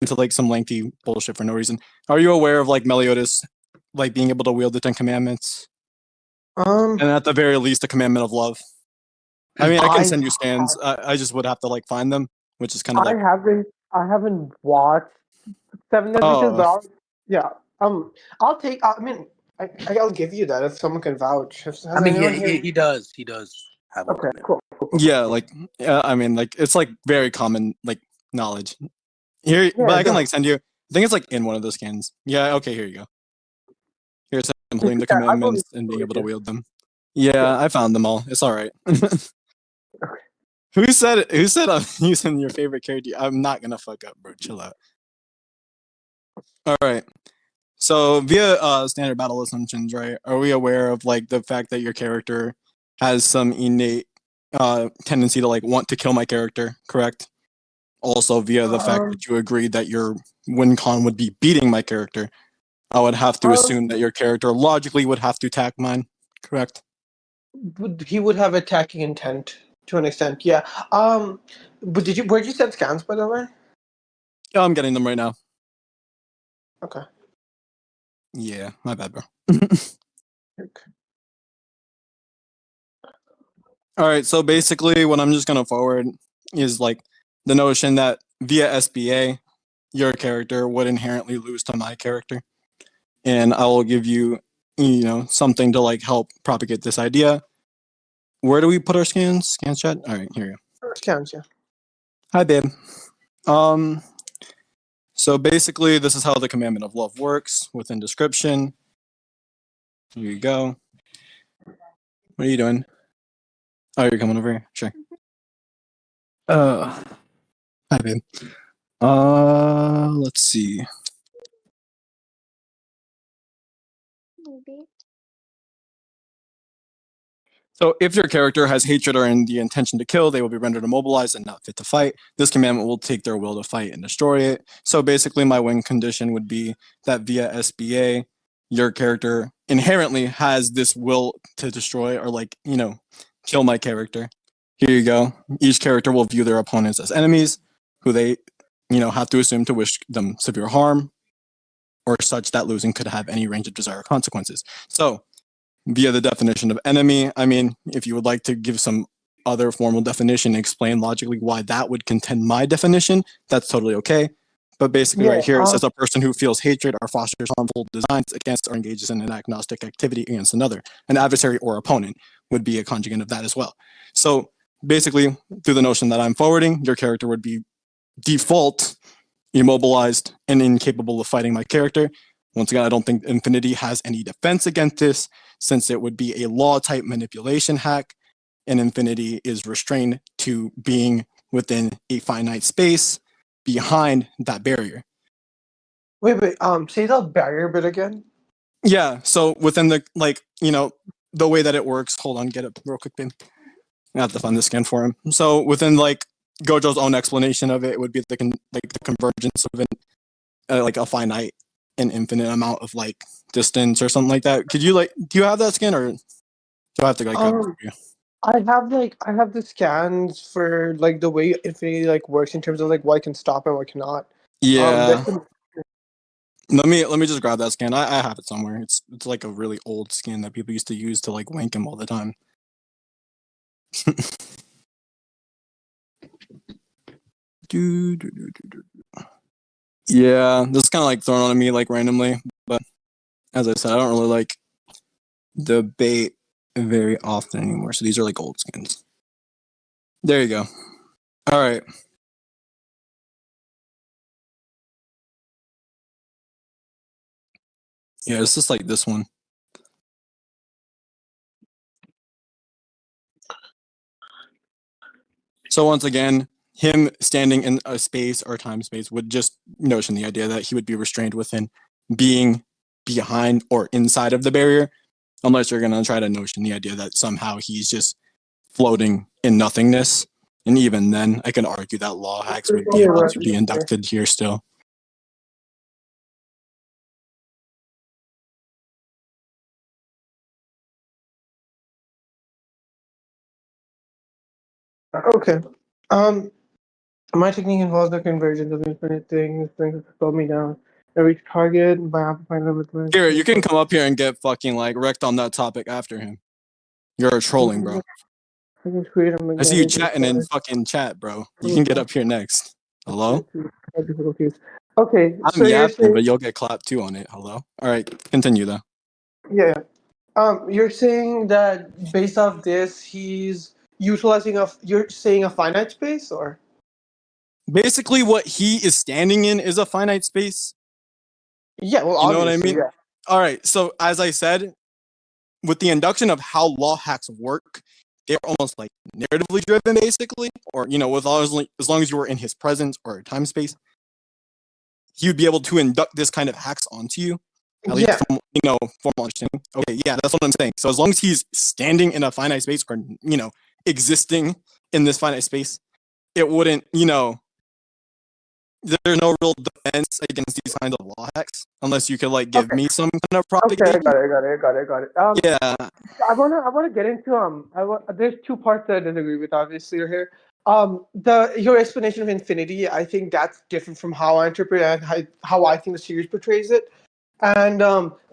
into like some lengthy bullshit for no reason. Are you aware of like Meliodas like being able to wield the 10 Commandments? And at the very least, the commandment of love. I mean, I can send you scans. I just would have to like find them, which is kind of like. I haven't watched Seven Adventures, but yeah. I'll take. I mean, I'll give you that if someone can vouch. I mean, yeah, he does. He does have. Okay, cool. Yeah, like I mean, like it's like very common like knowledge. Here, but I can like send you. I think it's like in one of the scans. Yeah. Okay. Here you go. Here's him holding the commandments and being able to wield them. Yeah, I found them all. It's all right. Who said it? Who said I'm using your favorite character? I'm not gonna fuck up, bro. Chill out. All right. So via standard battle assumptions, right? Are we aware of like the fact that your character has some innate tendency to like want to kill my character? Correct. Also via the fact that you agreed that your win con would be beating my character, I would have to assume that your character logically would have to attack mine. Correct. He would have attacking intent to an extent, yeah. But where'd you send scans, by the way? Oh, I'm getting them right now. Okay. Yeah, my bad, bro. Okay. All right, so basically what I'm just going to forward is like the notion that via SBA, your character would inherently lose to my character. And I will give you, something to like help propagate this idea. Where do we put our scans? Scans chat? All right, here you go. Scans, yeah. Hi, babe. So basically this is how the commandment of love works within description. Here you go. What are you doing? Oh, you're coming over here? Sure. Hi, babe. Let's see. So if your character has hatred or the intention to kill, they will be rendered immobilized and not fit to fight. This commandment will take their will to fight and destroy it. So basically my win condition would be that via SBA, your character inherently has this will to destroy or like, kill my character. Here you go. Each character will view their opponents as enemies who they, have to assume to wish them severe harm or such that losing could have any range of desired consequences. So via the definition of enemy, I mean, if you would like to give some other formal definition, explain logically why that would contend my definition, that's totally okay. But basically right here, it says a person who feels hatred or fosters harmful designs against or engages in an agnostic activity against another. An adversary or opponent would be a conjugate of that as well. So basically, through the notion that I'm forwarding, your character would be default immobilized and incapable of fighting my character. Once again, I don't think Infinity has any defense against this, since it would be a law-type manipulation hack, and Infinity is restrained to being within a finite space behind that barrier. Wait, say that barrier bit again? Yeah, so within the, the way that it works, hold on, get it real quick, babe. I have to find the scan for him. So within, Gojo's own explanation of it, it would be the convergence of like a finite and infinite amount of distance or something like that. Could you do you have that scan, or do I have to grab it for you? I have the scans for the way Infinity works in terms of what can stop and what cannot. Yeah. Let me just grab that scan. I have it somewhere. It's like a really old scan that people used to use to wank him all the time. Yeah, this is kind of thrown on me randomly, but as I said, I don't really debate very often anymore. So these are old skins. There you go. All right. Yeah, it's just this one. So once again, him standing in a space or time space would just notion the idea that he would be restrained within being behind or inside of the barrier, unless you're going to try to notion the idea that somehow he's just floating in nothingness. And even then, I can argue that law hacks would be able to be inducted here still. Okay. My technique involves the convergence of infinite things to slow me down. Every target by amplifying limitless. Here, you can come up here and get fucking like wrecked on that topic after him. You're trolling, bro. I can create a I see you chatting in fucking chat, bro. You can get up here next. Hello? Okay, I'm so you're yapping, saying, but you'll get clapped too on it. Hello? All right, continue though. yeah. You're saying that based off this, he's utilizing you're saying a finite space, or? Basically, what he is standing in is a finite space. Yeah, well, You know what I obviously, mean? yeah. All right, so as I said, with the induction of how law hacks work, they're almost like narratively driven, basically, or with as long as you were in his presence or time space, he would be able to induct this kind of hacks onto you. At least Yeah. from formal understanding. Okay, yeah, that's what I'm saying. So as long as he's standing in a finite space or existing in this finite space, it wouldn't, there's no real defense against these kinds of law hacks unless you could like give me some kind of Okay, I propagation. got it. Yeah. I wanna get into there's two parts that I disagree with, obviously here. Your explanation of infinity, I think that's different from how I interpret and how I think the series portrays it. And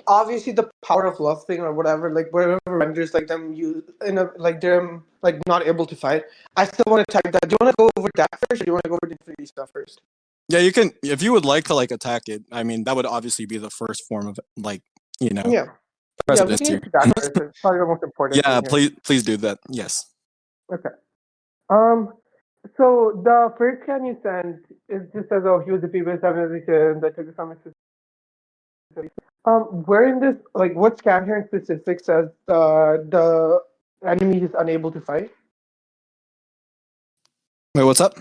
obviously the power of love thing or whatever, like whatever renders like them they're like not able to fight. I still want to attack that. Do you want to go over that first, or do you want to go over the infinity stuff first? Yeah, you can if you would like to like attack it. I mean, that would obviously be the first form of like, Yeah. Yeah, we precedence can here. get to that first. It's probably the most important Yeah, thing here. please do that. Yes. Okay. So the first scan you sent is just as though he was the previous organization that took the summit. Where in this, like, what scan here in specific says the enemy is unable to fight? Wait, what's up?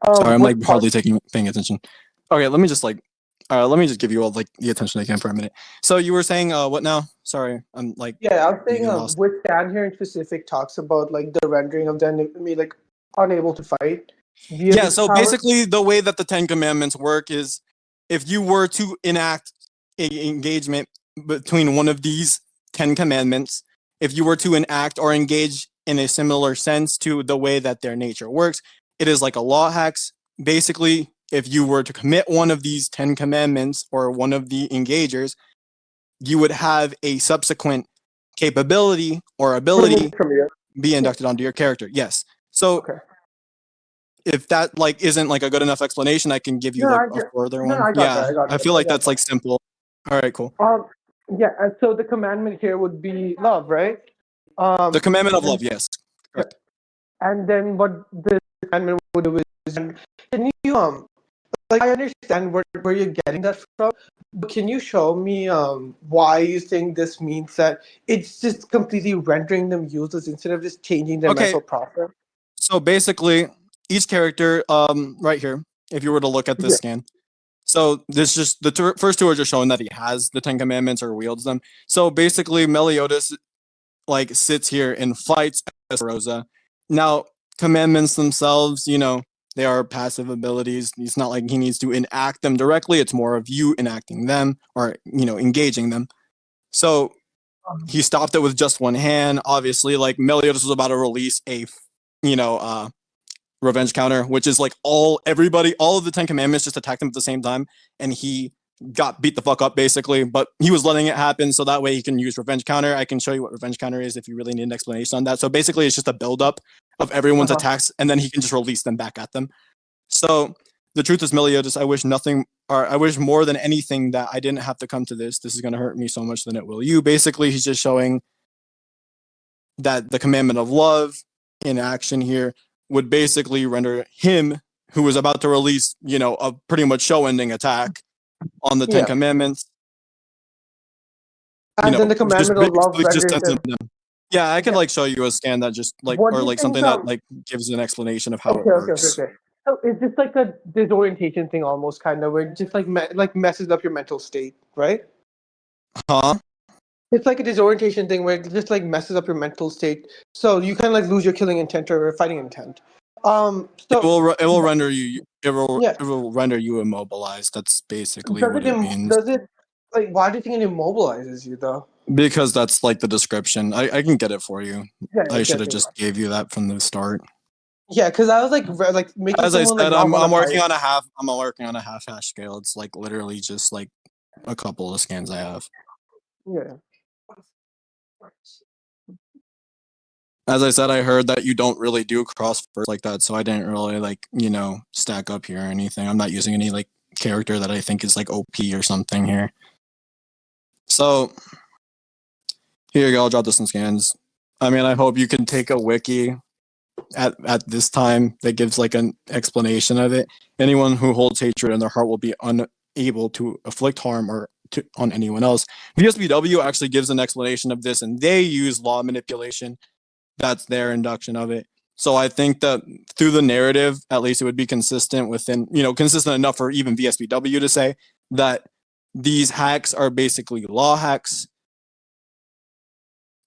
Sorry, I'm like What part? hardly paying attention. Okay, let me just give you all like the attention I can for a minute. So you were saying what now? Sorry, I'm like Yeah, I was saying getting lost. which scan here in specific talks about like the rendering of the enemy like unable to fight. Yeah, so basically the way that the Ten Commandments work is if you were to enact an engagement between one of these 10 commandments, if you were to enact or engage in a similar sense to the way that their nature works, it is like a law hacks. Basically, if you were to commit one of these 10 commandments or one of the engagers, you would have a subsequent capability or ability be inducted onto your character. Yes. So if that like isn't like a good enough explanation, I can give you like a further one. I feel like that's like simple. All right, cool. Yeah, and so the commandment here would be love, right? The commandment of love, yes. Correct. And then what the commandment would do is, can you like I understand where you're getting that from, but can you show me why you think this means that it's just completely rendering them useless instead of just changing their mental process? So basically, each character, right here, if you were to look at this scan, so this just the first two are just showing that he has the 10 commandments or wields them. So basically, Meliodas like sits here and fights Rosa. Now, commandments themselves, they are passive abilities. It's not like he needs to enact them directly. It's more of you enacting them or engaging them. So he stopped it with just one hand. Obviously, like Meliodas was about to release a revenge counter, which is like all of the 10 commandments just attacked him at the same time, and he got beat the fuck up basically, but he was letting it happen so that way he can use revenge counter. I can show you what revenge counter is if you really need an explanation on that. So basically it's just a build up of everyone's attacks, and then he can just release them back at them. So the truth is, Meliodas, I wish more than anything that I didn't have to come to this. This is going to hurt me so much than it will you. Basically, he's just showing that the commandment of love in action here would basically render him, who was about to release, a pretty much show-ending attack on the 10 commandments. And then the commandment of love renders him. Yeah, I could like show you a scan that just like, or like something that like gives an explanation of how it works. Okay. So it's just like a disorientation thing, almost kind of, where it just like messes up your mental state, right? Huh? It's like a disorientation thing where it just like messes up your mental state, so you kind of like lose your killing intent or fighting intent. So it will render you. It will render you immobilized. That's basically what it means. Does it like? Why do you think it immobilizes you though? Because that's like the description. I can get it for you. Yeah, I should have just gave you that from the start. Yeah, because I was like making As I someone said, like not I'm want to working fight. on a half. I'm working on a half-hash scale. It's like literally just like a couple of scans I have. Yeah. As I said, I heard that you don't really do crossfires like that, so I didn't really like stack up here or anything. I'm not using any like character that I think is like OP or something here. So here you go. I'll drop this in scans. I mean, I hope you can take a wiki at this time that gives like an explanation of it. Anyone who holds hatred in their heart will be unable to inflict harm on anyone else. VSBW actually gives an explanation of this, and they use law manipulation. That's their induction of it. So I think that through the narrative, at least it would be consistent consistent enough for even VSBW to say that these hacks are basically law hacks.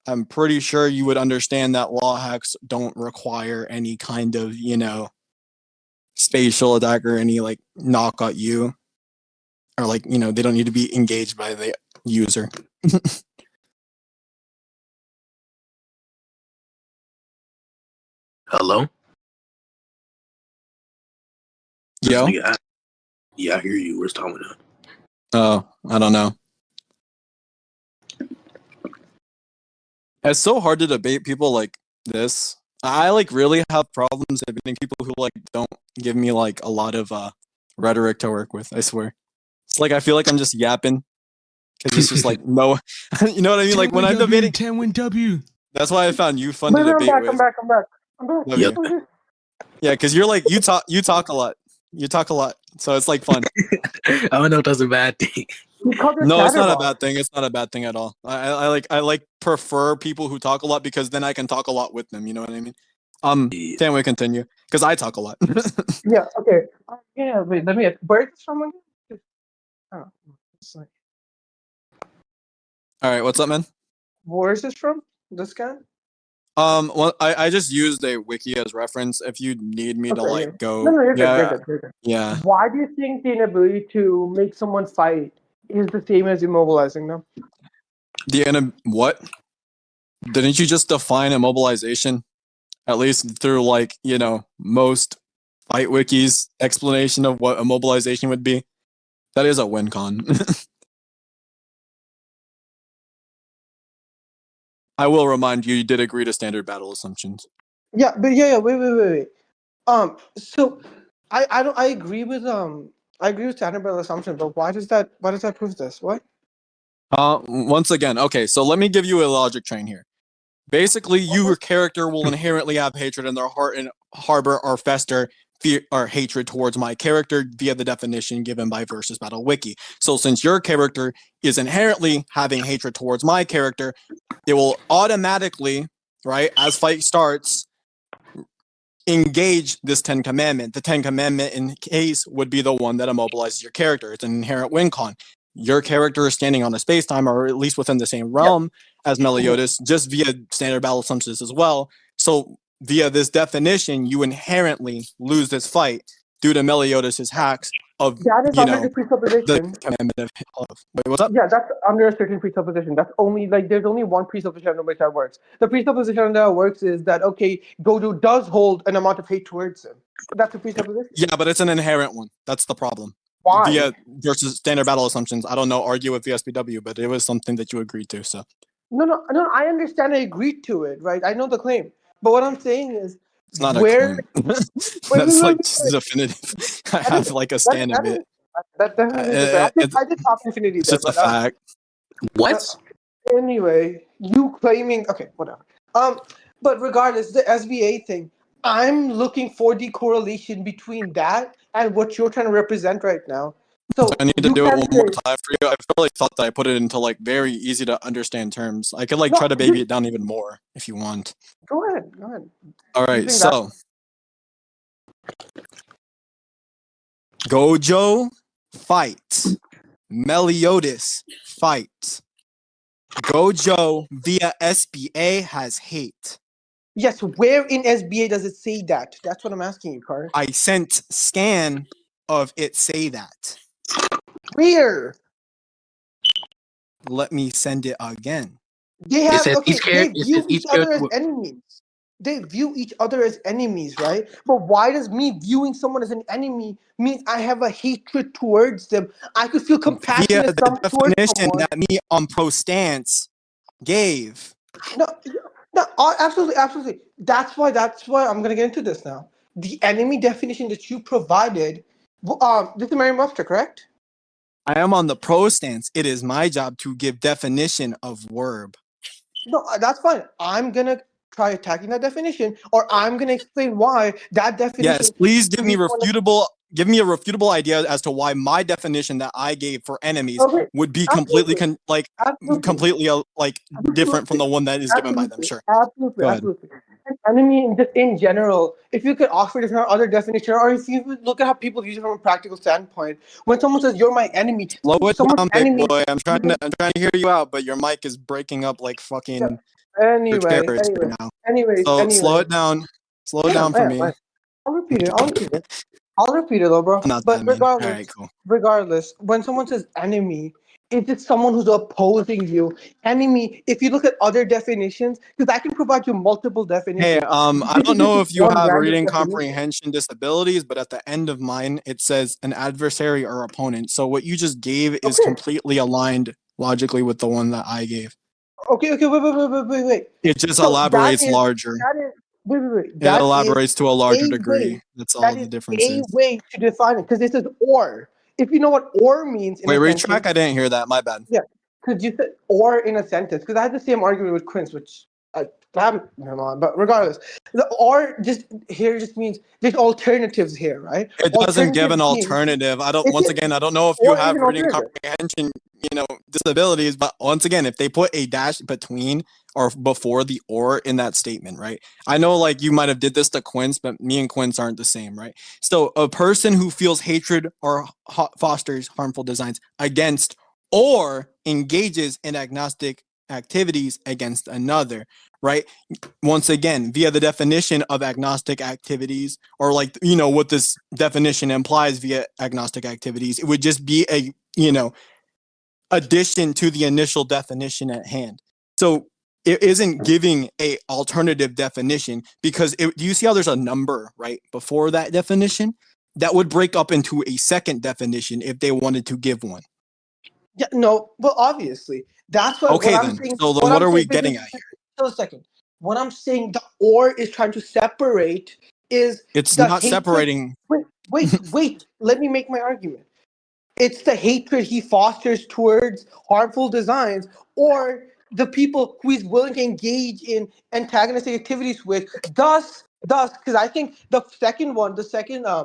I'm pretty sure you would understand that law hacks don't require any kind of, spatial attack or any like knock at you. Or like, they don't need to be engaged by the user. Hello? This Yo? nigga, yeah, I hear you. Where's Tanwin at? Oh, I don't know. It's so hard to debate people like this. I like really have problems debating people who like don't give me like a lot of rhetoric to work with. I swear, it's like I feel like I'm just yapping because it's just like no, you know what I mean. Like when I'm debating, Tanwin W. that's why I found you fun to Wait, debate with. I'm back. Love Yep. you. Yeah, because you're like you talk a lot. You talk a lot, so it's like fun. I don't know if that's a bad thing. No, it's not a bad thing. It's not a bad thing at all. I like prefer people who talk a lot because then I can talk a lot with them. You know what I mean? Can't we continue? Because I talk a lot. Yeah. Okay. Yeah. Wait. Let me. Where is this from again? Oh, it's like, All right, what's up, man? where is this from? This guy? Well, I just used a wiki as reference. If you need me to Okay. Yeah. like go, No, you're good. yeah, You're good. You're good. yeah. Why do you think the inability to make someone fight is the same as immobilizing them? What? Didn't you just define immobilization? At least through like most fight wikis explanation of what immobilization would be. That is a win con. I will remind you, you did agree to standard battle assumptions. Yeah, but wait. So I agree with standard battle assumption, but why does that prove this? What? Once again, okay, so let me give you a logic train here. Basically, your character will inherently have hatred in their heart and harbor or fester fear or hatred towards my character via the definition given by Versus Battle Wiki. So since your character is inherently having hatred towards my character, it will automatically, right, as fight starts, engage this 10 commandment. The 10 commandment in case would be the one that immobilizes your character. It's an inherent win con. Your character is standing on a space time, or at least within the same realm as Meliodas, just via standard battle assumptions as well. So via this definition, you inherently lose this fight due to Meliodas' hacks of That is under the the presupposition. commandment of wait, what's up? Yeah, that's under a certain presupposition. That's only like there's only one presupposition under which that works. The presupposition that works is that okay, Gojo does hold an amount of hate towards him. That's a presupposition. Yeah, but it's an inherent one. That's the problem. Why? Via versus standard battle assumptions. I don't know, argue with VSBW, but it was something that you agreed to. So No. I understand. I agreed to it, right? I know the claim, but what I'm saying is, it's not where? a claim. That's like just definitive. I have like a stand in it. That definitely is. I did top infinity It's there, just a but fact. What? anyway, you claiming okay, whatever. But regardless, the SBA thing, I'm looking for the correlation between that and what you're trying to represent right now. So I need to you do it can one more time for you. I really thought that I put it into like very easy to understand terms. I could like try to baby it down even more if you want. Go ahead. All right, so Gojo fight. Meliodas fight. Gojo via SBA has hate. Yes, where in SBA does it say that? That's what I'm asking you, Carter. I sent scan of it say that. Where? Let me send it again. They have says okay. each They character- it view says each each other character as will- enemies. they view each other as enemies, right? But why does me viewing someone as an enemy mean I have a hatred towards them? I could feel Via compassionate the towards definition someone. that me on pro stance gave. No, no, absolutely, absolutely. That's why I'm gonna get into this now. The enemy definition that you provided. This is Merriam-Webster, correct? I am on the pro stance. It is my job to give definition of verb. No, that's fine. I'm gonna try attacking that definition, or I'm gonna explain why that definition. Yes, please give me is one of- Give me a refutable idea as to why my definition that I gave for enemies Okay, would be completely absolutely. completely different from the one that is given by them. Absolutely, Sure. absolutely, Go ahead. absolutely. An enemy, just in general, if you could offer different other definition, or if you would look at how people use it from a practical standpoint, when someone says you're my enemy, Slow it someone's down, big enemy. boy. I'm trying to hear you out, but your mic is breaking up like Yeah. fucking your Anyway, terrorist anyway, right now. anyways, So slow anyway. it down. Slow it I am, down I for am, me. I am. I'll repeat it. I'll repeat it. I'll repeat it though, bro. I'm not But that mean. All right, regardless, cool. regardless, when someone says enemy, it's just someone who's opposing you. Enemy, if you look at other definitions, because I can provide you multiple Hey, definitions. I This don't is know just if you one have random reading definition. comprehension disabilities, but at the end of mine, it says an adversary or opponent. So what you just gave is Okay. completely aligned logically with the one that I gave. Okay, wait. It just So elaborates larger. wait. It That is elaborates to a larger a way. degree. That's That all the is difference a is. way to define it because this is or. If you know what or means in Wait, a sentence, retrack? I didn't hear that. My bad. yeah, because you said or in a sentence. Because I had the same argument with Quince, which I haven't. Never mind. But regardless, the or just here just means there's alternatives here, right? It doesn't give an Alternatives means alternative. it's Once again, I don't know if you or is have an reading alternative. comprehension, disabilities, but once again, if they put a dash between or before the or in that statement, right? I know like you might have did this to Quince, but me and Quince aren't the same, right? So a person who feels hatred or fosters harmful designs against or engages in agnostic activities against another, right? Once again, via the definition of agnostic activities, or like, what this definition implies via agnostic activities, it would just be a, addition to the initial definition at hand. So it isn't giving a alternative definition because do you see how there's a number right before that definition? That would break up into a second definition if they wanted to give one. Yeah, no, well, obviously, that's what Okay, I'm then. saying. So then What what I'm are we saying. getting at here? Hold a second. What I'm saying, the or is trying to separate is It's the not hatred. separating. Wait. Let me make my argument. It's the hatred he fosters towards harmful designs, or the people who he's willing to engage in antagonistic activities with. Thus, because I think the second one,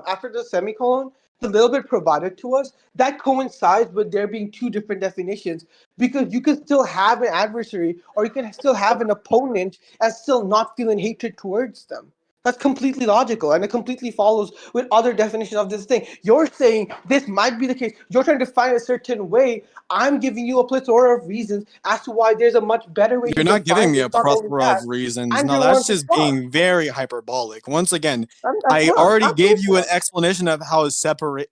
after the semicolon, the little bit provided to us, that coincides with there being two different definitions. Because you can still have an adversary, or you can still have an opponent, and still not feeling hatred towards them. That's completely logical, and it completely follows with other definitions of this thing. You're saying this might be the case. You're trying to find a certain way. I'm giving you a plethora of reasons as to why there's a much better way to You're not giving define me this. a Not only plethora of that, reasons. I'm Now the one that's to just talk. being very hyperbolic. Once again, That's I not. already gave Absolutely you an not. explanation of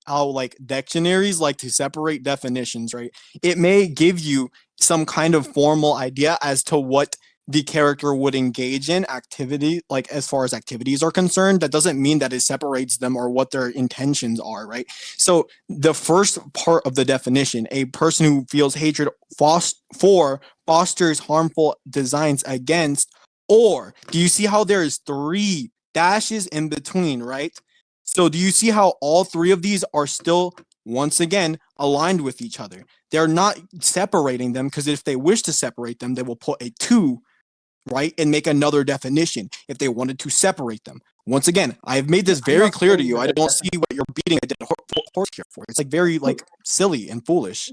how like dictionaries like to separate definitions, right? It may give you some kind of formal idea as to what the character would engage in activity, like as far as activities are concerned. That doesn't mean that it separates them or what their intentions are, right? So the first part of the definition, a person who feels hatred fosters harmful designs against, or do you see how there's three dashes in between, right? So do you see how all three of these are still, once again, aligned with each other? They're not separating them, because if they wish to separate them, they will put a two, right, and make another definition if they wanted to separate them. Once again, I've made this I'm very not clear to saying you. that I that's don't see what you're beating a dead horse here for. It's like very like silly and foolish.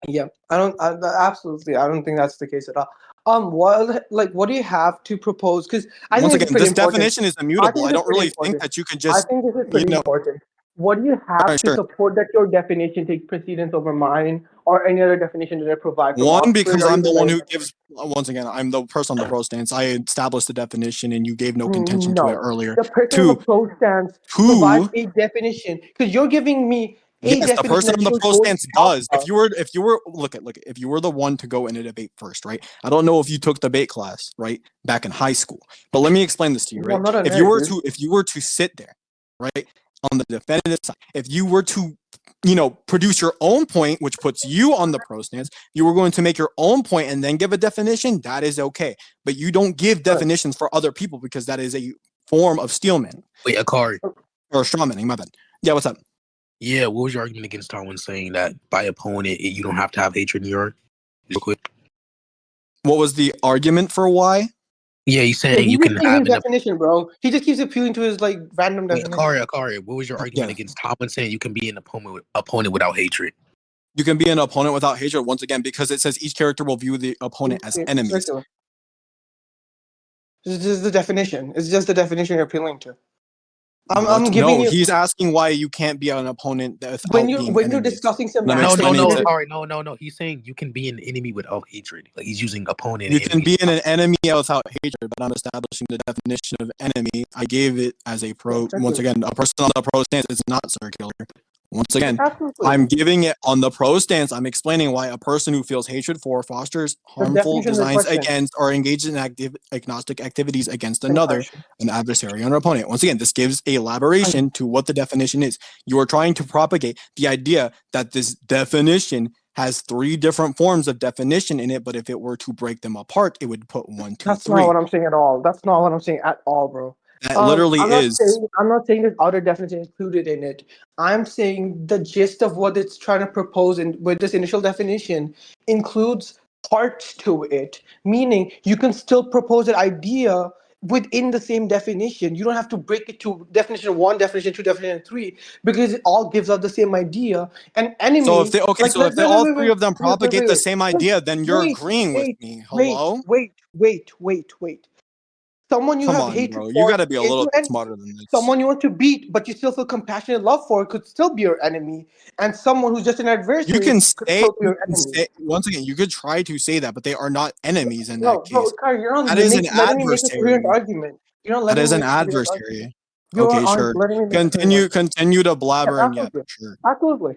Yeah, I don't. Absolutely, I don't think that's the case at all. What do you have to propose? Because I think Once this is again, pretty this important. definition is I immutable. think I this is don't pretty really think important. that you can I just, think this is pretty important. What do you all have right, to sure. support that your definition takes precedence over mine or any other definition that I provide from One, Oxford because or I'm even the one like who gives, once again, I'm the person on the pro stance. I established the definition and you gave no contention to it no. earlier. The person on the Two, pro stance provides two, a definition because you're giving me a Yes, the definition person that on the you're pro going to stance talk does. about. If you were look, if you were the one to go in a debate first, right? I don't know if you took debate class, right, back in high school. But let me explain this to you, Well, right? I'm not a nerd, dude. If you were to sit there, right, on the definitive side, if you were to produce your own point, which puts you on the pro stance, you were going to make your own point and then give a definition, that is okay. But you don't give Right. definitions for other people because that is a form of steelman Wait, Ikari. or strawmanning, my bad. Yeah, what's up? Yeah, what was your argument against Tanwin saying that by opponent you don't have to have hatred in your real quick? What was the argument for why? Yeah, he's saying He's you just can saying have his definition, bro. He just keeps appealing to his like random Wait, definition. Akari, what was your argument Yeah. against Tanwin saying you can be an opponent without hatred? You can be an opponent without hatred, once again, because it says each character will view the opponent as It's enemies. circular. It's just the definition. It's just the definition you're appealing to. I'm giving No, you he's asking why you can't be an opponent without when being you're enemies. discussing And I'm No, semantics. explaining to Akari, no. He's saying you can be an enemy without hatred. Like he's using opponent you and can enemy. be an enemy without hatred, but I'm establishing the definition of enemy. I gave it as a pro. Once again, a person on the pro stance is not circular. Once again, Absolutely. I'm giving it on the pro stance. I'm explaining why a person who feels hatred for, fosters harmful definition of the designs question. against, or engages in agnostic activities against another, Question. an adversary or an opponent. Once again, this gives elaboration to what the definition is. You are trying to propagate the idea that this definition has three different forms of definition in it, but if it were to break them apart, it would put 1, 2, That's 3. not what I'm saying at all. That's not what I'm saying at all, bro. That literally I'm not is. I'm not saying there's other definitions included in it. I'm saying the gist of what it's trying to propose with this initial definition includes parts to it, meaning you can still propose an idea within the same definition. You don't have to break it to definition 1, definition 2, definition 3, because it all gives out the same idea. An enemy. So if they if they, all three of them propagate the same idea, then you're agreeing with me. Hello? Wait. Someone you Come have on, hatred bro. You for got to be a is little your bit enemy. smarter than this. Someone you want to beat, but you still feel compassionate love for could still be your enemy. And someone who's just an adversary You can could say, still be your enemy. once again, you could try to say that, but they are not enemies in that No, case. Kari, you're not That is an letting me make a coherent adversary. argument. You're not That letting is me an make a coherent argument. adversary. You Okay, aren't sure. letting me make a coherent argument. Continue to Yeah, blabbering. Yeah, absolutely. sure. Absolutely.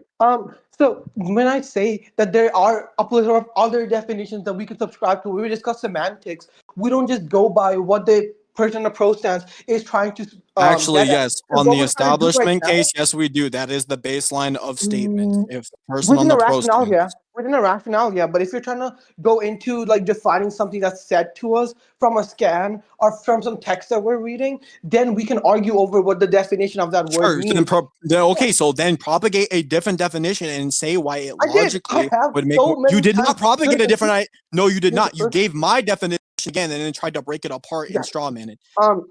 So when I say that there are a plethora of other definitions that we can subscribe to, when we discuss semantics, we don't just go by what the person in the pro stance is trying to Actually, get at. yes. And On what the we're trying to do right establishment now, case, yes, we do. That is the baseline of statements. If the person on within the a pro rationale, stance. yeah. Within a rationale, yeah. But if you're trying to go into like defining something that's said to us from a scan or from some text that we're reading, then we can argue over what the definition of that word Sure. means. Okay, so then propagate a different definition and say why it I did. I logically have would make so more. many You did times. not propagate a different. No, you did Yes, not. You gave my definition again and then tried to break it apart and straw man it.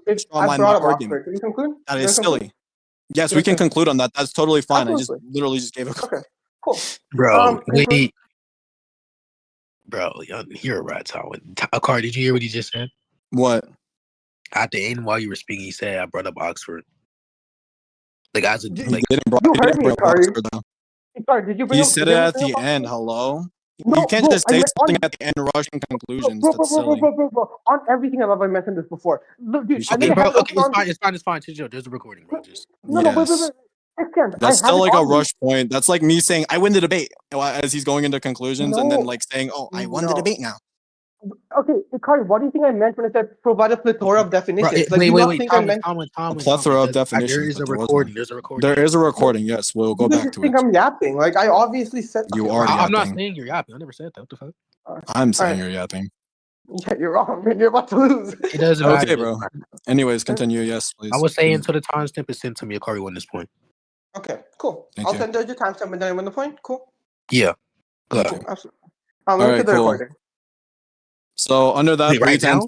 If Straw I man brought my up argument. Oxford, can you conclude? That You is want to conclude? silly. Yes, You we want to can conclude? conclude on that. That's totally fine. I just Absolutely. literally just gave a. Okay. Cool. Bro, Conclude. wait. Bro, you're a rat, Tanwin. Akari, did you hear what he just said? What? At the end, while you were speaking, he said, I brought up Oxford. Like, as a, He like, You he heard didn't me, bring up Ikari. Oxford though. Ikari, did you bring He up? said Did it anyone at bring up the end. Oxford? Hello. You No, can't bro. just say something at the end, rushing conclusions. That's silly. Bro. On everything I love, I mentioned this before. Look, dude, You I should need do. to have it okay, open on. it's fine. Chill. There's a recording, bro. Just No, wait. Yes. I That's have still it like a on me. rush point. That's like me saying I win the debate as he's going into conclusions and then No, like saying, "Oh, I won the no. debate now." Okay, Ikari, what do you think I meant when I said provide a plethora of bro. definitions? Like, do Wait. you not think I meant? A plethora of There definitions, is but a there was one. recording. There's a recording. There is a recording. Yes, we'll go You back just to think it. I'm yapping. Like, I obviously said. You Okay, are I'm not yapping. saying you're yapping. I never said that. What the fuck? I'm saying Alright. you're yapping. Yeah, you're wrong, man. You're about to lose. It doesn't matter. Okay, bro. Anyways, continue. Yes, please. I was saying until the timestamp is sent to me, Akari won this point. Okay, cool. Thank I'll you. send you the timestamp and then I win the point. Cool. Yeah. Thank Go you. Absolutely. Let me Alright, get the cool. recording. So under that Wait, right pretense, now?